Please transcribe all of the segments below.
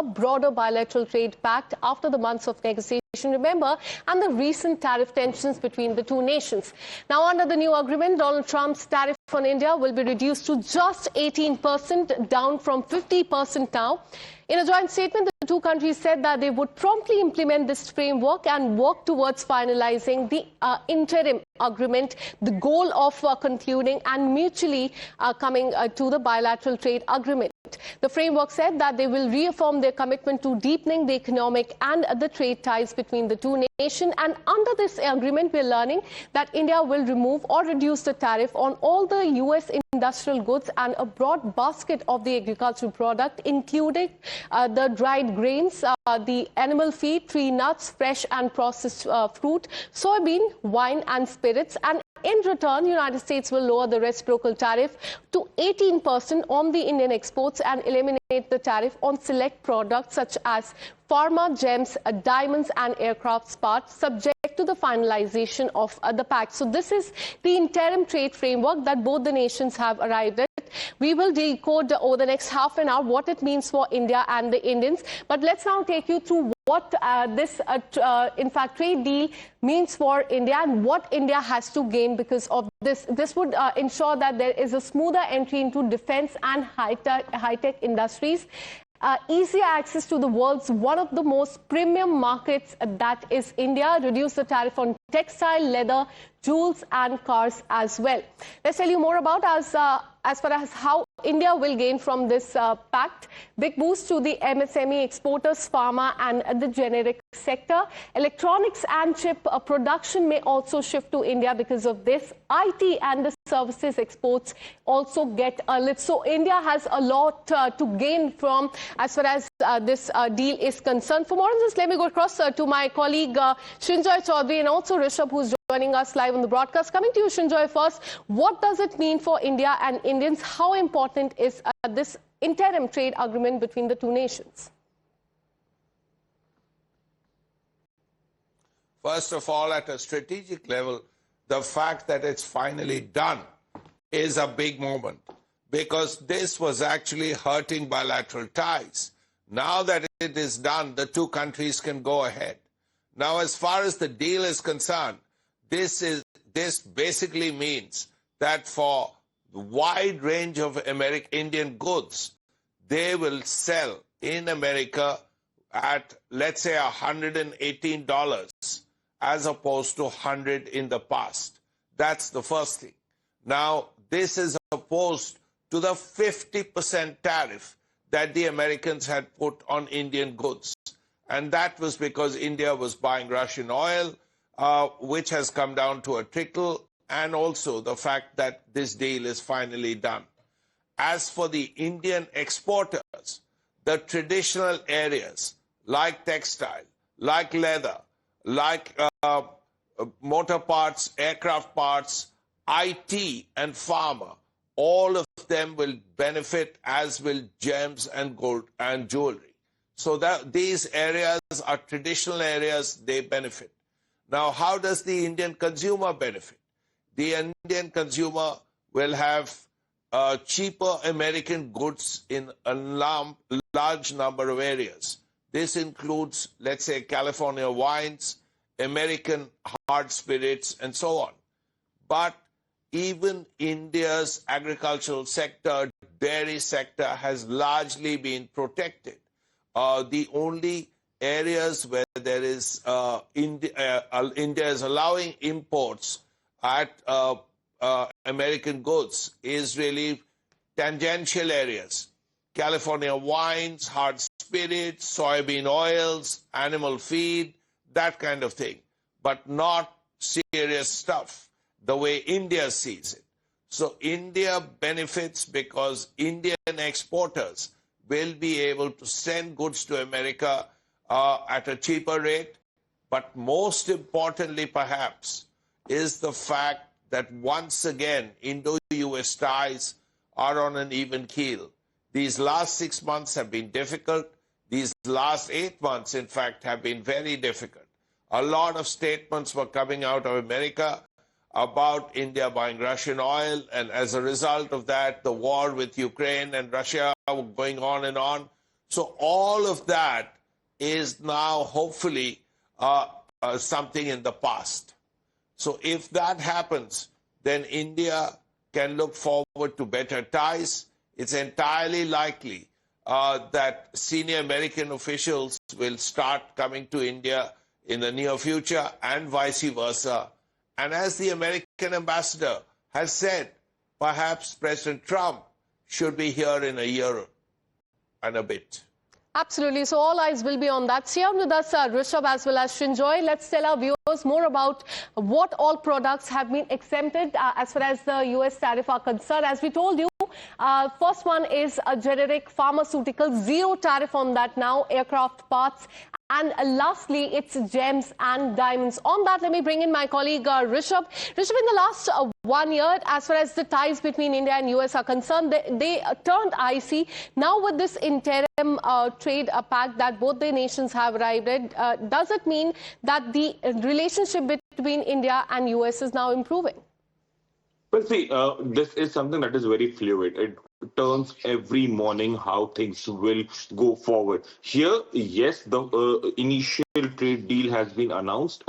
a broader bilateral trade pact after the months of negotiation, remember, and the recent tariff tensions between the two nations. Now, under the new agreement, Donald Trump's tariff on India will be reduced to just 18%, down from 50% now. In a joint statement, the two countries said that they would promptly implement this framework and work towards finalizing the interim agreement, the goal of concluding and mutually coming to the bilateral trade agreement. The framework said that they will reaffirm their commitment to deepening the economic and the trade ties between the two nations. And under this agreement, we're learning that India will remove or reduce the tariff on all the U.S. industrial goods and a broad basket of the agricultural product, including the dried grains, the animal feed, tree nuts, fresh and processed fruit, soybean, wine and spirits. And in return, United States will lower the reciprocal tariff to 18% on the Indian exports and eliminate the tariff on select products such as pharma, gems, diamonds and aircraft parts, subject to the finalization of the pact. So this is the interim trade framework that both the nations have arrived at. We will decode over the next half an hour what it means for India and the Indians. But let's now take you through what this trade deal means for India and what India has to gain because of this. This would ensure that there is a smoother entry into defense and high-tech industries. Easier access to the world's one of the most premium markets, that is India. Reduce the tariff on textile, leather, jewels and cars as well. Let's tell you more about as far as how India will gain from this pact. Big boost to the MSME exporters, pharma and the generic sector. Electronics and chip production may also shift to India because of this. IT and the services exports also get a lift. So India has a lot to gain from as far as this deal is concerned. For more on this, let me go across to my colleague Srinjoy Chaudhary and also Rishabh, who's joining us live on the broadcast. Coming to you, Srinjoy, first, what does it mean for India and Indians? How important is this interim trade agreement between the two nations? First of all, at a strategic level, the fact that it's finally done is a big moment because this was actually hurting bilateral ties. Now that it is done, the two countries can go ahead. Now, as far as the deal is concerned, this basically means that for the wide range of Indian goods, they will sell in America at, let's say, $118 as opposed to $100 in the past. That's the first thing. Now, this is opposed to the 50% tariff that the Americans had put on Indian goods. And that was because India was buying Russian oil, which has come down to a trickle, and also the fact that this deal is finally done. As for the Indian exporters, the traditional areas like textile, like leather, like motor parts, aircraft parts, IT and pharma, all of them will benefit, as will gems and gold and jewelry. So that these areas are traditional areas, they benefit. Now, how does the Indian consumer benefit? The Indian consumer will have cheaper American goods in a large number of areas. This includes, let's say, California wines, American hard spirits, and so on. But even India's agricultural sector, dairy sector has largely been protected. The only areas where there is India is allowing imports at American goods is really tangential areas. California wines, hard spirits, soybean oils, animal feed, that kind of thing, but not serious stuff the way India sees it. So India benefits because Indian exporters will be able to send goods to America at a cheaper rate. But most importantly, perhaps, is the fact that once again, Indo-U.S. ties are on an even keel. These last 6 months have been difficult. These last 8 months, in fact, have been very difficult. A lot of statements were coming out of America about India buying Russian oil, and as a result of that, the war with Ukraine and Russia going on and on. So all of that is now hopefully something in the past. So if that happens, then India can look forward to better ties. It's entirely likely that senior American officials will start coming to India in the near future and vice versa. And as the American ambassador has said, perhaps President Trump should be here in a year and a bit. Absolutely. So all eyes will be on that. Stay on with us, Rishabh, as well as Shinjoy. Let's tell our viewers more about what all products have been exempted as far as the U.S. tariff are concerned. As we told you, first one is a generic pharmaceutical, zero tariff on that now, aircraft parts. And lastly, it's gems and diamonds. On that, let me bring in my colleague Rishabh. Rishabh, in the last 1 year, as far as the ties between India and US are concerned, they turned icy. Now with this interim trade pact that both the nations have arrived at, does it mean that the relationship between India and US is now improving? Well, see, this is something that is very fluid. It turns every morning how things will go forward. Here, yes, the initial trade deal has been announced.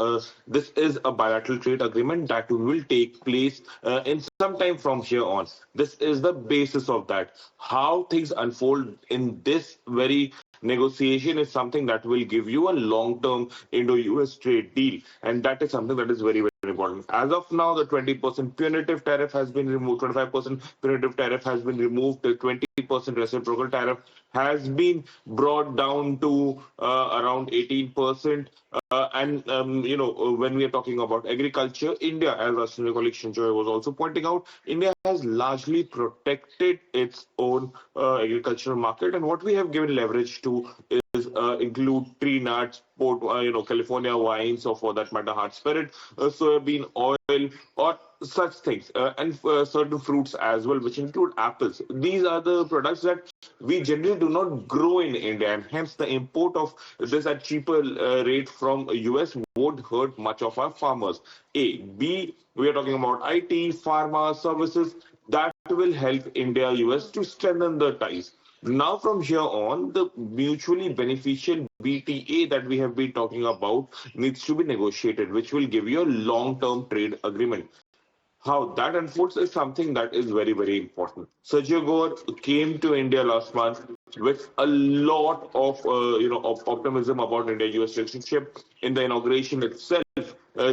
This is a bilateral trade agreement that will take place in some time from here on. This is the basis of that. How things unfold in this very negotiation is something that will give you a long-term Indo-US trade deal, and that is something that is very, very important. As of now, the 20% punitive tariff has been removed, 25% punitive tariff has been removed, the 20% reciprocal tariff has been brought down to around 18%. When we are talking about agriculture, India, as our senior colleague Shinjoy was also pointing out, India has largely protected its own agricultural market, and what we have given leverage to is include tree nuts, California wines, or for that matter, hard spirit, soybean oil, or such things, and certain fruits as well, which include apples. These are the products that we generally do not grow in India, and hence the import of this at cheaper rate from US won't hurt much of our farmers. A. B. We are talking about IT, pharma, services that will help India-US to strengthen the ties. Now, from here on, the mutually beneficial BTA that we have been talking about needs to be negotiated, which will give you a long-term trade agreement. How that unfolds is something that is very, very important. Sergio Gore came to India last month with a lot of optimism about India-US relationship. In the inauguration itself,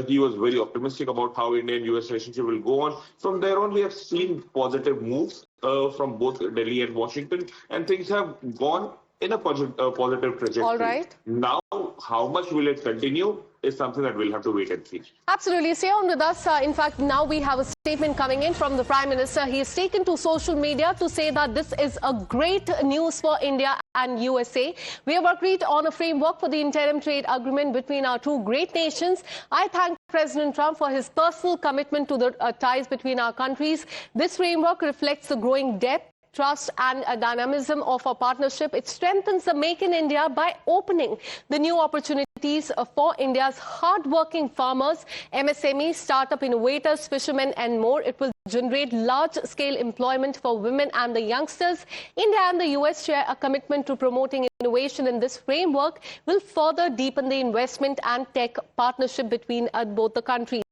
he was very optimistic about how Indian-US relationship will go on. From there on, we have seen positive moves from both Delhi and Washington, and things have gone in a positive trajectory. All right. Now, how much will it continue is something that we'll have to wait and see. Absolutely. Stay on with us. In fact, now we have a statement coming in from the Prime Minister. He has taken to social media to say that this is a great news for India and USA. We have agreed on a framework for the interim trade agreement between our two great nations. I thank President Trump for his personal commitment to the ties between our countries. This framework reflects the growing depth, trust and dynamism of our partnership. It strengthens the Make in India by opening the new opportunities for India's hard-working farmers, MSMEs, startup innovators, fishermen and more. It will generate large-scale employment for women and the youngsters. India and the US share a commitment to promoting innovation in this framework will further deepen the investment and tech partnership between both the countries.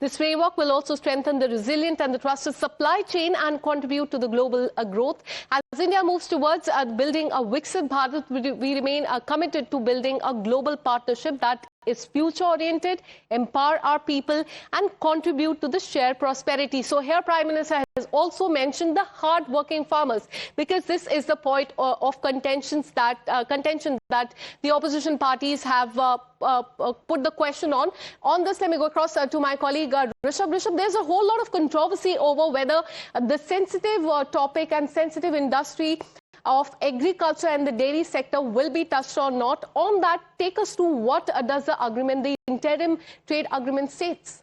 This framework will also strengthen the resilient and the trusted supply chain and contribute to the global growth. As India moves towards building a Viksit Bharat, we remain committed to building a global partnership that is future-oriented, empower our people and contribute to the shared prosperity. So here Prime Minister has also mentioned the hard-working farmers, because this is the point of contention that the opposition parties have put the question on. On this, let me go across to my colleague Rishabh. Rishabh, there's a whole lot of controversy over whether the sensitive topic and sensitive industry of agriculture and the dairy sector will be touched or not. On that, take us to what does the agreement, the interim trade agreement states?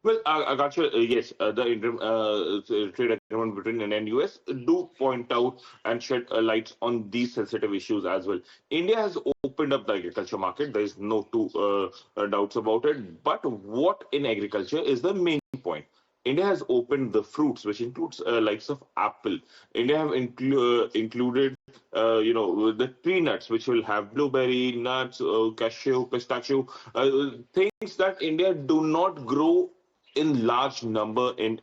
Well, Akansha, yes, the interim trade agreement between India and US do point out and shed light on these sensitive issues as well. India has opened up the agriculture market. There is no two doubts about it. But what in agriculture is the main point? India has opened the fruits, which includes likes of apple. India have included, the tree nuts, which will have blueberry, nuts, cashew, pistachio, things that India do not grow in large number in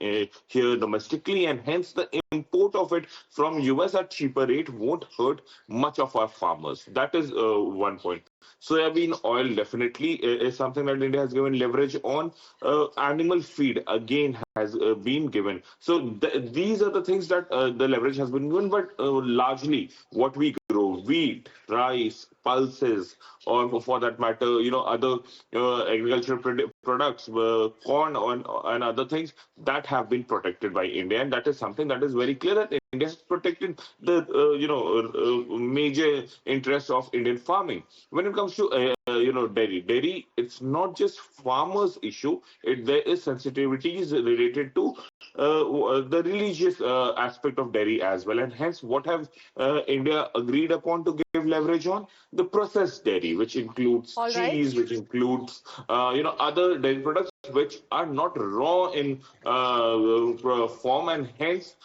here domestically, and hence the import of it from US at cheaper rate won't hurt much of our farmers. That is one point. Soybean oil definitely is something that India has given leverage on. Animal feed again has been given. So these are the things that the leverage has been given. But largely, what we grow, wheat, rice, pulses, or for that matter, other agricultural products, corn and other things that have been protected by India, and that is something that is very clear that India has protected the major interests of Indian farming. When it comes to dairy, it's not just farmers' issue. There is sensitivities related to the religious aspect of dairy as well, and hence what have India agreed upon to give leverage on the processed dairy, which includes All right. cheese, which includes other dairy products which are not raw in form, and hence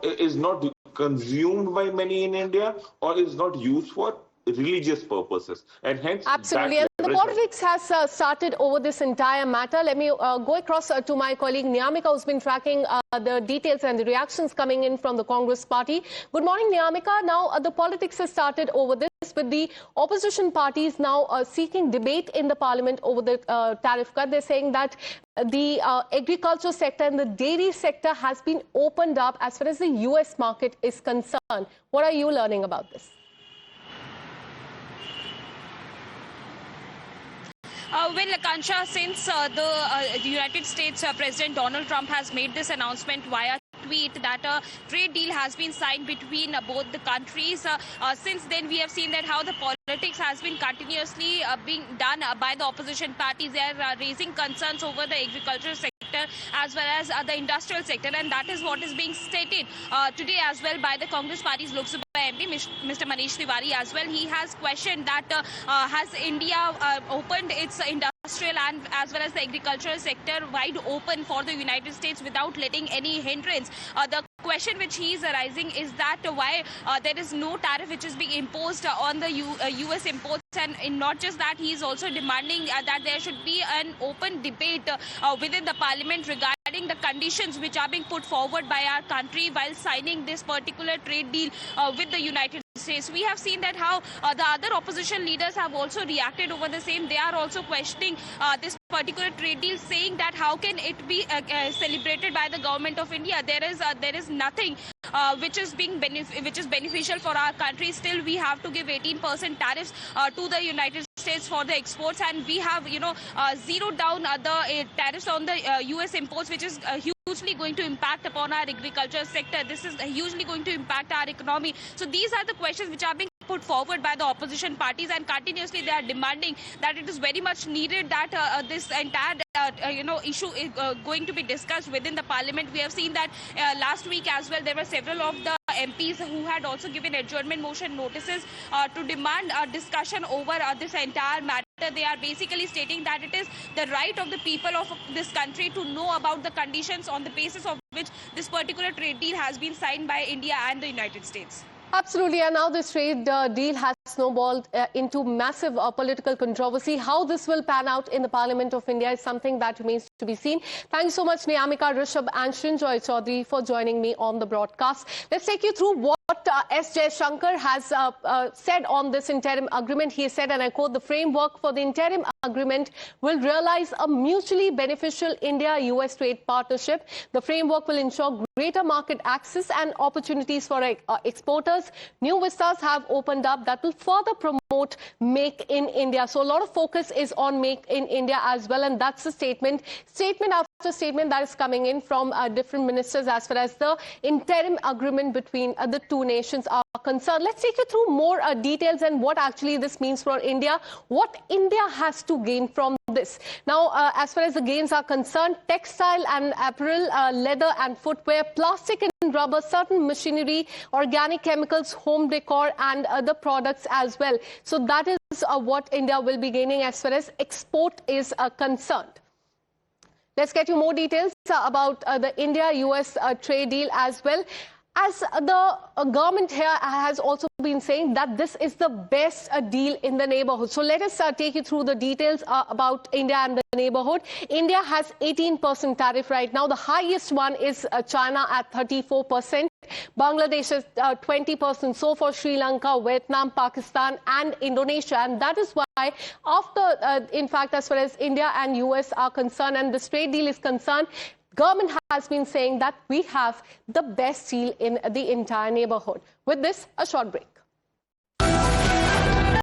is not consumed by many in India, or is not used for religious purposes, and hence absolutely. And the politics has started over this entire matter. Let me go across to my colleague Niyamika, who's been tracking the details and the reactions coming in from the Congress party. Good morning, Niyamika. Now the politics has started over this, with the opposition parties now seeking debate in the parliament over the tariff cut. They're saying that the agriculture sector and the dairy sector has been opened up as far as the US market is concerned. What are you learning about this? Well, Akansha, since the United States President Donald Trump has made this announcement via tweet that a trade deal has been signed between both the countries, since then we have seen that how the politics has been continuously being done by the opposition parties. They are raising concerns over the agricultural sector as well as the industrial sector, and that is what is being stated today as well by the Congress party's Lok Sabha MP, Mr. Manish Tiwari as well. He has questioned that has India opened its industrial and as well as the agricultural sector wide open for the United States without letting any hindrance. The question which he is arising is that why there is no tariff which is being imposed on the US imports, and not just that, he is also demanding that there should be an open debate within the parliament regarding the conditions which are being put forward by our country while signing this particular trade deal with the United States. We have seen that how the other opposition leaders have also reacted over the same. They are also questioning this particular trade deal, saying that how can it be celebrated by the government of India? There is nothing which is beneficial for our country. Still, we have to give 18% tariffs to the United States for the exports, and we have zeroed down the tariffs on the US imports, which is hugely going to impact upon our agriculture sector. This is hugely going to impact our economy. So these are the questions which are being put forward by the opposition parties, and continuously they are demanding that it is very much needed that this entire issue is going to be discussed within the parliament. We have seen that last week as well there were several of the MPs who had also given adjournment motion notices to demand a discussion over this entire matter. They are basically stating that it is the right of the people of this country to know about the conditions on the basis of which this particular trade deal has been signed by India and the United States. Absolutely, and now this trade deal has snowballed into massive political controversy. How this will pan out in the Parliament of India is something that remains to be seen. Thank you so much, Niyamika, Rishabh and Srinjoy Chaudhary for joining me on the broadcast. Let's take you through what S. Jaishankar has said on this interim agreement. He said, and I quote, "The framework for the interim agreement will realize a mutually beneficial India-U.S. trade partnership. The framework will ensure greater market access and opportunities for exporters. New vistas have opened up that will further promote Make in India." So a lot of focus is on Make in India as well, and that's a statement after statement that is coming in from different ministers as far as the interim agreement between the two nations are concerned. Let's take you through more details and what actually this means for India, what India has to gain from this. Now, as far as the gains are concerned, textile and apparel, leather and footwear, plastic and rubber, certain machinery, organic chemicals, home decor and other products as well. So that is what India will be gaining as far as export is concerned. Let's get you more details about the India-U.S. trade deal as well. As the government here has also been saying that this is the best deal in the neighborhood. So let us take you through the details about India and the neighborhood. India has 18% tariff right now. The highest one is China at 34%. Bangladesh is 20%. So for Sri Lanka, Vietnam, Pakistan and Indonesia. And that is why after, in fact, as far as India and US are concerned and this trade deal is concerned, government has been saying that we have the best deal in the entire neighborhood. With this, a short break.